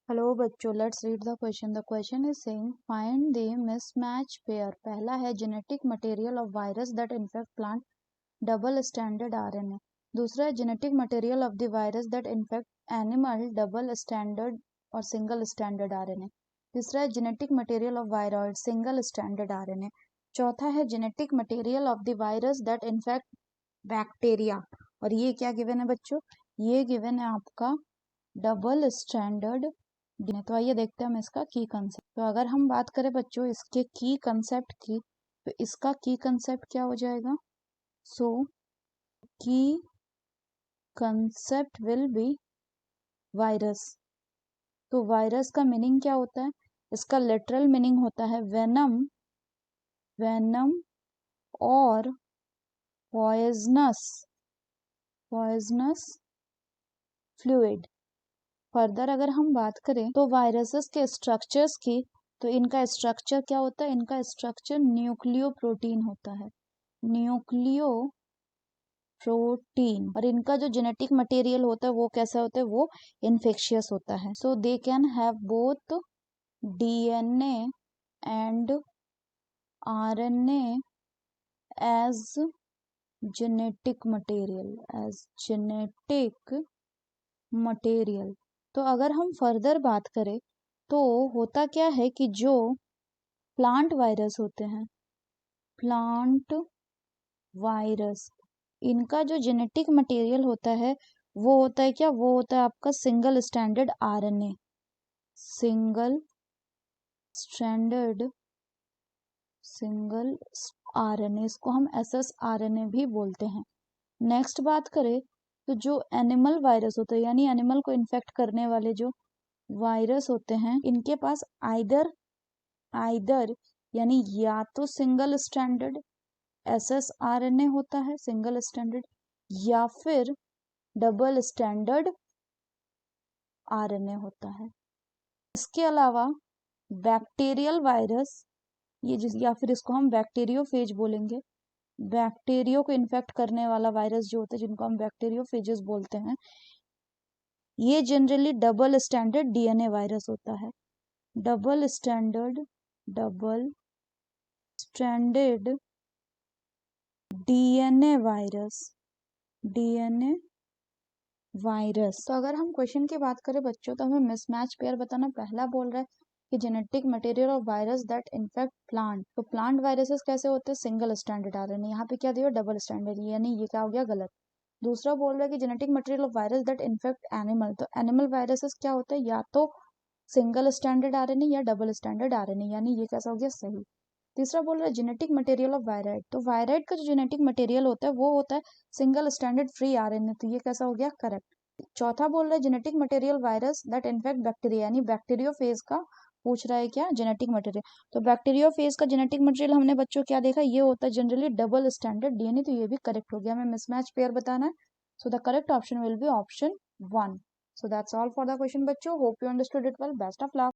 Hello बच्चों, let's read the question. The question is saying find the mismatch pair. पहला है genetic material of virus that infect plant, double standard RNA. दूसरा है genetic material of the virus that infect animal, double standard और single standard RNA. तीसरा है genetic material of viroid, single standard RNA. चौथा है genetic material of the virus that infect bacteria. और ये क्या गिवन है बच्चों? ये गिवन है आपका डबल स्टैंडर्ड डीएनए. तो आइए देखते हैं हम इसका की कंसेप्ट. तो अगर हम बात करें बच्चों इसके की कंसेप्ट की, तो इसका की कंसेप्ट क्या हो जाएगा? सो की कंसेप्ट विल बी वायरस. तो वायरस का मीनिंग क्या होता है? इसका लिटरल मीनिंग होता है वेनम, वेनम और पॉइजनस, पॉइजनस फ्लूइड. फर्दर अगर हम बात करें तो वायरसेस के स्ट्रक्चर्स की, तो इनका स्ट्रक्चर क्या होता है? इनका स्ट्रक्चर न्यूक्लियो प्रोटीन होता है, न्यूक्लियो प्रोटीन. और इनका जो जेनेटिक मटेरियल होता है वो कैसा होता है? वो इन्फेक्शियस होता है. So they can have both DNA and RNA as genetic material, as genetic material. तो अगर हम फर्दर बात करें तो होता क्या है कि जो प्लांट वायरस होते हैं, प्लांट वायरस, इनका जो जेनेटिक मटेरियल होता है वो होता है क्या? वो होता है आपका single standard RNA, single standard, single RNA. इसको हम एसएस आरएनए भी बोलते हैं. नेक्स्ट बात करें तो जो एनिमल वायरस होते हैं, यानी एनिमल को इन्फेक्ट करने वाले जो वायरस होते हैं, इनके पास आइदर आइदर यानी या तो सिंगल स्टैंडर्ड एसएस आरएनए होता है, सिंगल स्टैंडर्ड, या फिर डबल स्टैंडर्ड आरएनए होता है. इसके अलावा बैक्टीरियल वायरस, ये या फिर इसको हम बैक्टीरियोफेज बोलेंगे. बैक्टीरियो को इन्फेक्ट करने वाला वायरस जो होता है, जिनको हम बैक्टीरियोफेजेस बोलते हैं, ये generally double standard DNA virus होता है. Double standard, double standard DNA virus, DNA virus. तो अगर हम क्वेश्चन की बात करें बच्चों, तो हमें मिसमैच पेयर बताना. पहला बोल रहा है कि genetic material of virus that infect plant. तो प्लांट वायरसेस कैसे होते हैं? Single standard RNA. यहाँ पे क्या दिया? डबल स्टैंडर्ड, यानी ये क्या हो गया? गलत. दूसरा बोल रहा है कि genetic material of virus that infect animal. तो एनिमल वायरसेस क्या होते हैं? या तो सिंगल स्टैंडर्ड आरएनए या डबल स्टैंडर्ड आरएनए, यानी ये कैसा हो गया? सही. तीसरा बोल रहा है जेनेटिक मटेरियल ऑफ वायराइड. तो वायराइड का जो जेनेटिक मटेरियल होता है वो होता है सिंगल स्टैंडर्ड फ्री आरएनए. तो ये कैसा हो गया? करेक्ट. चौथा बोल रहा है genetic material virus that infect bacteria, यानी बैक्टीरियोफेज का पूछ रहा है क्या? Genetic material. तो बैक्टीरियोफेज का जेनेटिक मटेरियल हमने बच्चों क्या देखा? ये होता है जनरली डबल स्टैंडर्ड डीएनए. तो ये भी करेक्ट हो गया. हमें मिसमैच पेयर बताना है. So the correct option will be option 1. So that's all for the question बच्चों. Hope you understood it well. Best of luck.